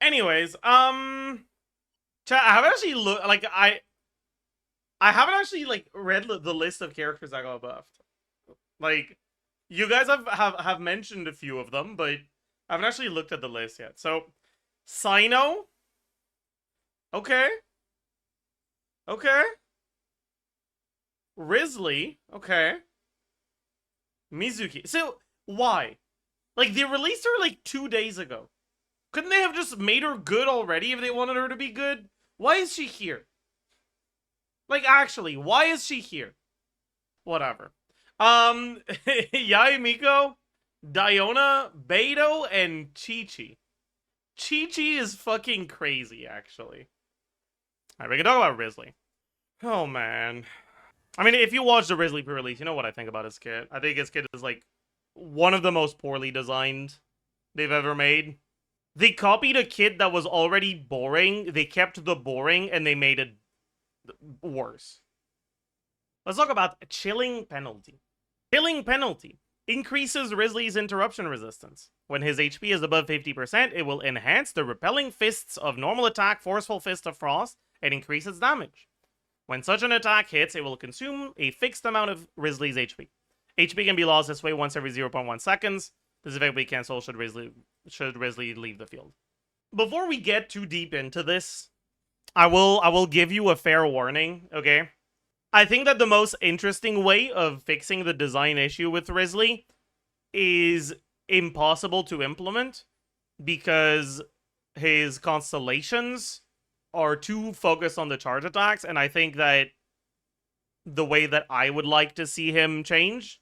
Anyways, chat, I haven't actually looked, like, I haven't actually, like, read the list of characters I got buffed. Like, you guys have mentioned a few of them, but I haven't actually looked at the list yet. So, Sino. Okay. Okay. Wriothesley. Okay. Mizuki. So, why? Like, they released her, like, 2 days ago. Couldn't they have just made her good already if they wanted her to be good? Why is she here? Like, actually, why is she here? Whatever. Yae Miko, Diona, Beto, and Chi-Chi. Chi-Chi is fucking crazy, actually. Alright, we can talk about Wriothesley. Oh, man. I mean, if you watch the Wriothesley pre-release, you know what I think about his kit. I think his kit is, like, one of the most poorly designed they've ever made. They copied a kit that was already boring, they kept the boring, and they made it worse. Let's talk about Chilling Penalty. Chilling Penalty increases Wriothesley's interruption resistance. When his HP is above 50%, it will enhance the repelling fists of normal attack, Forceful Fist of Frost, and increase its damage. When such an attack hits, it will consume a fixed amount of Wriothesley's HP. HP can be lost this way once every 0.1 seconds. This effect will be cancelled should Wriothesley leave the field. Before we get too deep into this, I will give you a fair warning, okay? I think that the most interesting way of fixing the design issue with Wriothesley is impossible to implement because his constellations are too focused on the charge attacks, and I think that the way that I would like to see him change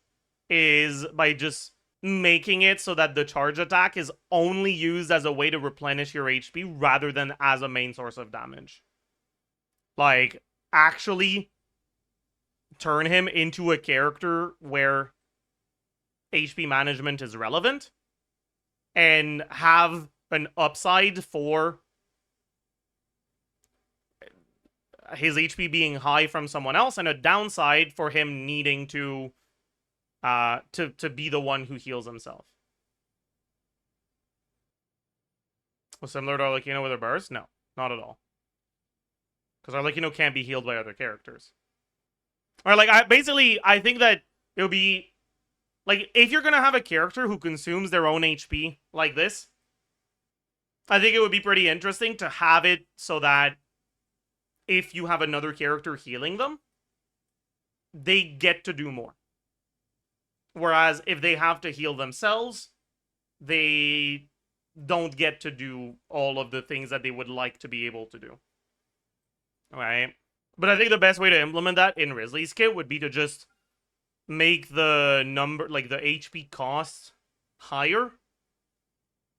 is by just making it so that the charge attack is only used as a way to replenish your HP rather than as a main source of damage. Like, actually turn him into a character where HP management is relevant and have an upside for his HP being high from someone else and a downside for him needing to be the one who heals himself. Was similar to Arlecchino with her burst? No, not at all. Because Arlecchino can't be healed by other characters. Or like, I think that it would be like, if you're gonna have a character who consumes their own HP like this, I think it would be pretty interesting to have it so that if you have another character healing them, they get to do more. Whereas if they have to heal themselves, they don't get to do all of the things that they would like to be able to do. Right? But I think the best way to implement that in Wriothesley's kit would be to just make the number, like the HP cost higher,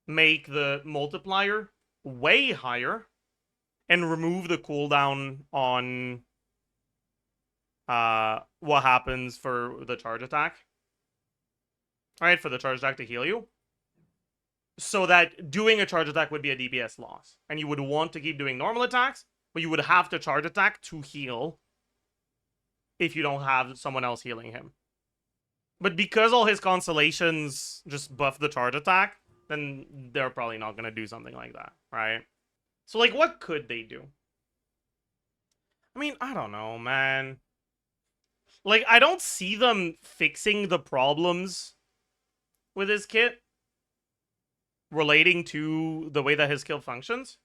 make the multiplier way higher, and remove the cooldown on what happens for the charge attack. Alright, for the charge attack to heal you. So that doing a charge attack would be a DPS loss. And you would want to keep doing normal attacks, but you would have to charge attack to heal if you don't have someone else healing him. But because all his constellations just buff the charge attack, then they're probably not going to do something like that, right? So, like, what could they do? I mean, I don't know, man. Like, I don't see them fixing the problems with his kit relating to the way that his skill functions.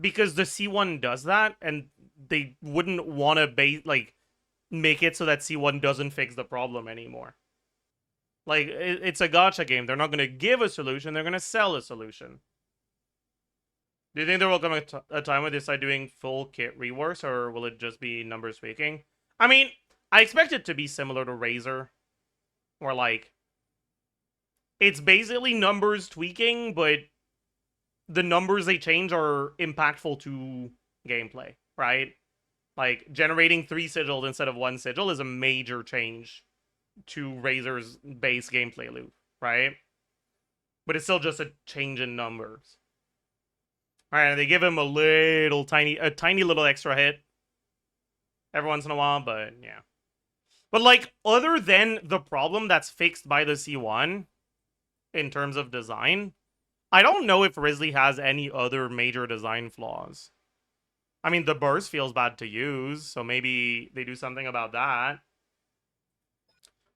Because the C1 does that, and they wouldn't want to make it so that C1 doesn't fix the problem anymore. Like, it's a gacha game. They're not going to give a solution, they're going to sell a solution. Do you think there will come a time when they decide doing full kit reworks, or will it just be numbers tweaking? I mean, I expect it to be similar to Razor, where, like, it's basically numbers tweaking, but the numbers they change are impactful to gameplay, right? Like, generating 3 sigils instead of 1 sigil is a major change to Razor's base gameplay loop, right? But it's still just a change in numbers. Alright, they give him a tiny little extra hit every once in a while, but yeah. But, like, other than the problem that's fixed by the C1 in terms of design, I don't know if Wriothesley has any other major design flaws. I mean, the burst feels bad to use, so maybe they do something about that.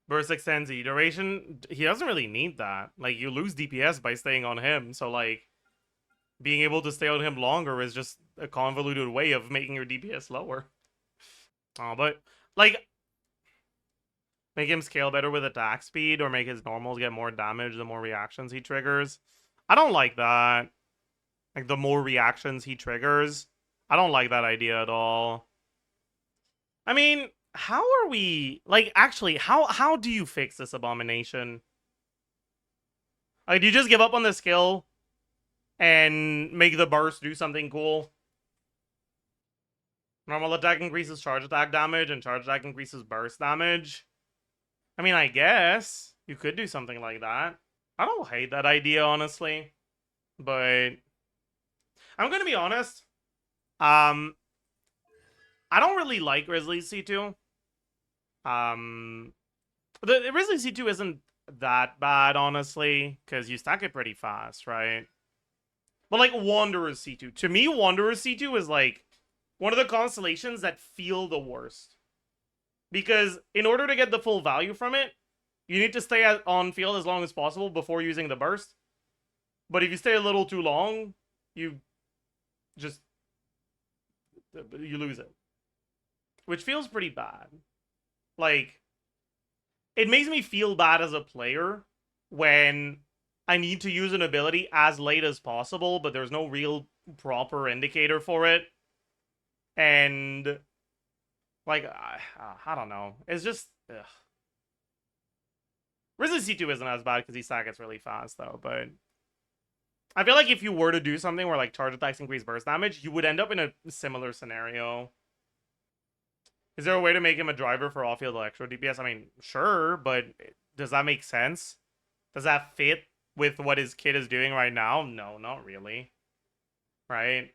Burst extends the duration. He doesn't really need that. Like, you lose DPS by staying on him, so, like, being able to stay on him longer is just a convoluted way of making your DPS lower. Oh, but, like, make him scale better with attack speed, or make his normals get more damage the more reactions he triggers. I don't like that. Like, the more reactions he triggers. I don't like that idea at all. I mean, how are we... Like, actually, how do you fix this abomination? Like, do you just give up on the skill and make the burst do something cool? Normal attack increases charge attack damage, and charge attack increases burst damage. I mean, I guess you could do something like that. I don't hate that idea, honestly. But I'm gonna be honest. I don't really like Wriothesley C2. The Wriothesley C2 isn't that bad, honestly, because you stack it pretty fast, right? But like Wanderer's C2. To me, Wanderer's C2 is like one of the constellations that feel the worst. Because in order to get the full value from it, you need to stay on field as long as possible before using the burst. But if you stay a little too long, you just... you lose it. Which feels pretty bad. Like, it makes me feel bad as a player when I need to use an ability as late as possible, but there's no real proper indicator for it. And, like, I don't know. It's just... ugh. Wriothesley C2 isn't as bad because he stackets really fast, though, but... I feel like if you were to do something where, like, charge attacks increase burst damage, you would end up in a similar scenario. Is there a way to make him a driver for off-field electro DPS? I mean, sure, but does that make sense? Does that fit with what his kid is doing right now? No, not really. Right?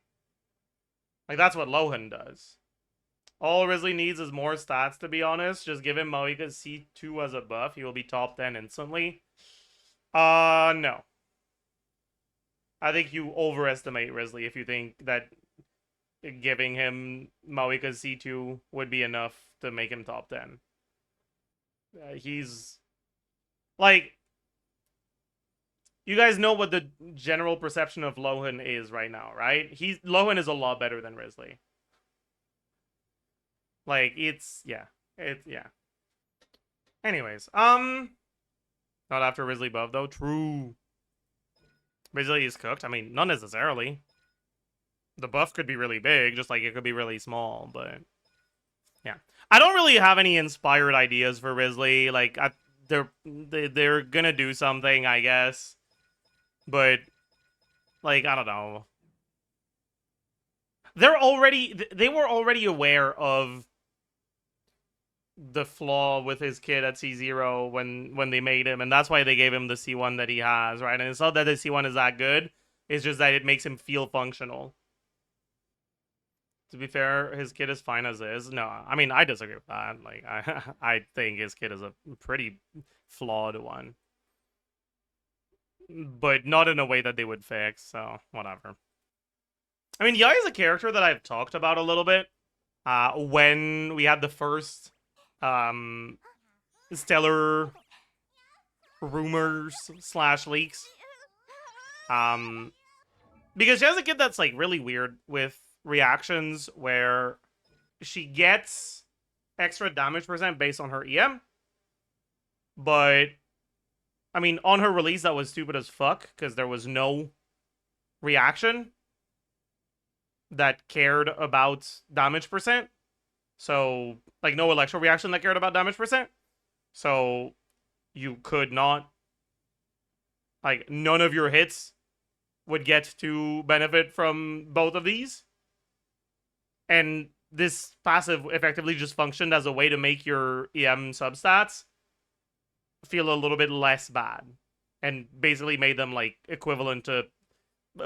Like, that's what Lohan does. All Wriothesley needs is more stats, to be honest. Just give him Moika's C2 as a buff. He will be top 10 instantly. No. I think you overestimate Wriothesley if you think that giving him Moika's C2 would be enough to make him top 10. He's... like... you guys know what the general perception of Lohan is right now, right? Lohan is a lot better than Wriothesley. Like, it's... yeah. yeah. Anyways, not after Wriothesley buff, though. True. Wriothesley is cooked. I mean, not necessarily. The buff could be really big, just like it could be really small, but... yeah. I don't really have any inspired ideas for Wriothesley. Like, they're gonna do something, I guess. But, like, I don't know. They were already aware of the flaw with his kid at C0 when they made him, and that's why they gave him the C1 that he has, right? And it's not that the C1 is that good, it's just that it makes him feel functional. To be fair, his kid is fine as is. No, I mean, I disagree with that. Like, I think his kid is a pretty flawed one. But not in a way that they would fix, so whatever. I mean, Yae is a character that I've talked about a little bit. When we had the first stellar rumors / leaks. Because she has a kid that's like really weird with reactions where she gets extra damage percent based on her EM. But I mean, on her release that was stupid as fuck because there was no reaction that cared about damage percent. So, like, no electro reaction that cared about damage percent. So, you could not... like, none of your hits would get to benefit from both of these. And this passive effectively just functioned as a way to make your EM substats feel a little bit less bad. And basically made them, like, equivalent to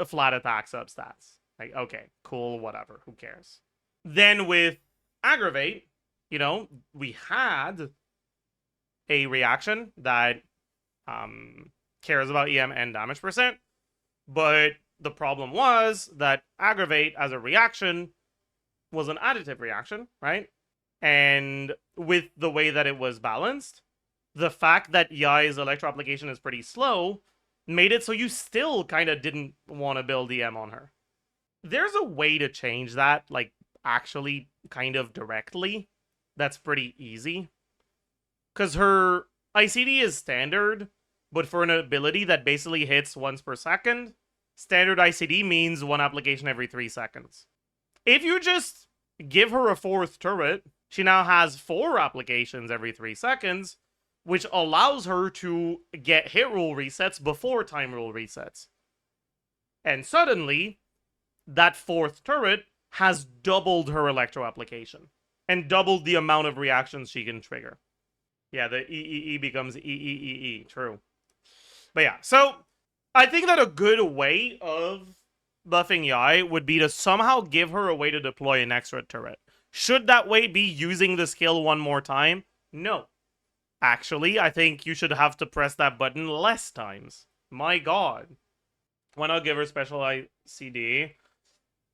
flat attack substats. Like, okay, cool, whatever, who cares? Then with Aggravate, you know, we had a reaction that cares about EM and damage percent. But the problem was that Aggravate as a reaction was an additive reaction, right? And with the way that it was balanced, the fact that Yae's electro application is pretty slow made it so you still kind of didn't want to build EM on her. There's a way to change that, like, actually kind of directly. That's pretty easy. Because her ICD is standard, but for an ability that basically hits once per second, standard ICD means one application every 3 seconds. If you just give her a 4th turret, she now has 4 applications every 3 seconds, which allows her to get hit rule resets before time rule resets. And suddenly, that 4th turret has doubled her electro application and doubled the amount of reactions she can trigger. Yeah, the EEE becomes EEEE, true. But yeah, so I think that a good way of buffing Yae would be to somehow give her a way to deploy an extra turret. Should that way be using the skill one more time? No. Actually, I think you should have to press that button less times. My god. Why not give her special ICD?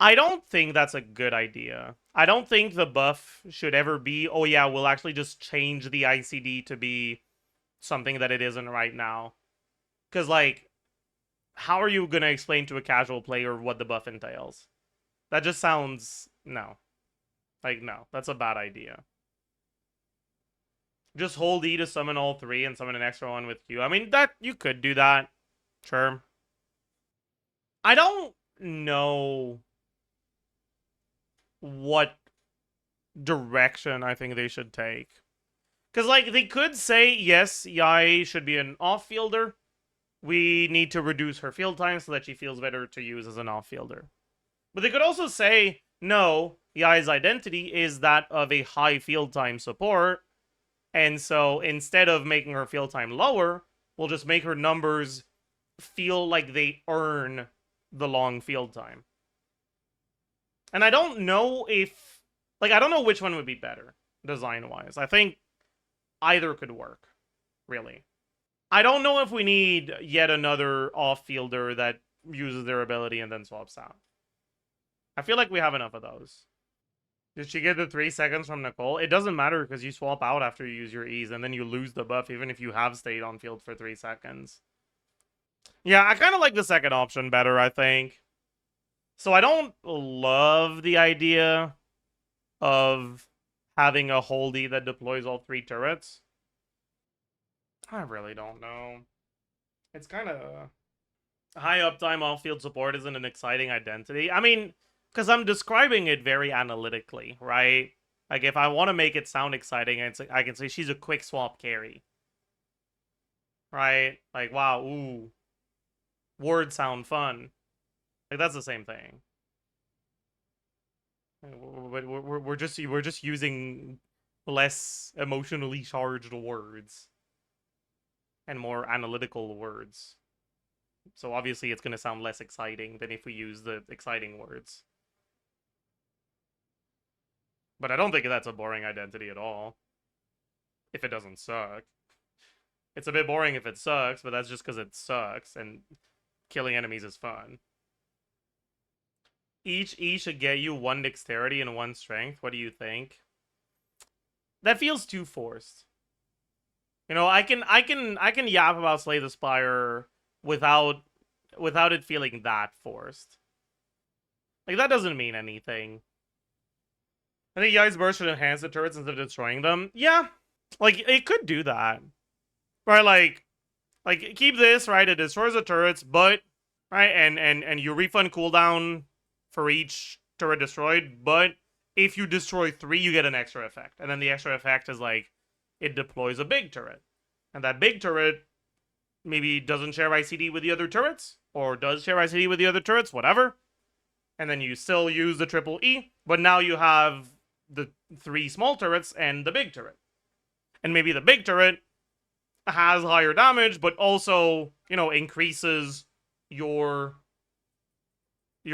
I don't think that's a good idea. I don't think the buff should ever be, oh yeah, we'll actually just change the ICD to be something that it isn't right now. Because, like, how are you going to explain to a casual player what the buff entails? That just sounds... no. Like, no. That's a bad idea. Just hold E to summon all 3 and summon an extra one with Q. I mean, that you could do that. Sure. I don't know what direction I think they should take. Because, like, they could say, yes, Yae should be an off-fielder. We need to reduce her field time so that she feels better to use as an off-fielder. But they could also say, no, Yae's identity is that of a high field time support. And so instead of making her field time lower, we'll just make her numbers feel like they earn the long field time. And I don't know if... like, I don't know which one would be better, design-wise. I think either could work, really. I don't know if we need yet another off-fielder that uses their ability and then swaps out. I feel like we have enough of those. Did she get the 3 seconds from Nicole? It doesn't matter because you swap out after you use your E's and then you lose the buff even if you have stayed on field for 3 seconds. Yeah, I kind of like the second option better, I think. So I don't love the idea of having a holdie that deploys all 3 turrets. I really don't know. It's kind of... high uptime off-field support isn't an exciting identity. I mean, because I'm describing it very analytically, right? Like, if I want to make it sound exciting, I can say she's a quick swap carry. Right? Like, wow, ooh. Words sound fun. Like, that's the same thing. We're just using less emotionally charged words. And more analytical words. So obviously it's going to sound less exciting than if we use the exciting words. But I don't think that's a boring identity at all. If it doesn't suck. It's a bit boring if it sucks, but that's just because it sucks, and killing enemies is fun. Each E should get you 1 dexterity and 1 strength. What do you think? That feels too forced. You know, I can yap about Slay the Spire without it feeling that forced. Like, that doesn't mean anything. I think Yae's Burst should enhance the turrets instead of destroying them. Yeah, like, it could do that. Right, like keep this, right? It destroys the turrets, but, right, and you refund cooldown for each turret destroyed, but if you destroy 3, you get an extra effect. And then the extra effect is, like, it deploys a big turret. And that big turret maybe doesn't share ICD with the other turrets, or does share ICD with the other turrets, whatever. And then you still use the triple E, but now you have the 3 small turrets and the big turret. And maybe the big turret has higher damage, but also, you know, increases your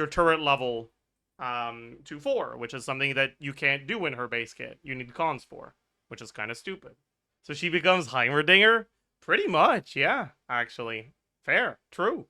turret level to 4, which is something that you can't do in her base kit. You need cons for, which is kind of stupid. So she becomes Heimerdinger? Pretty much, yeah, actually. Fair, true.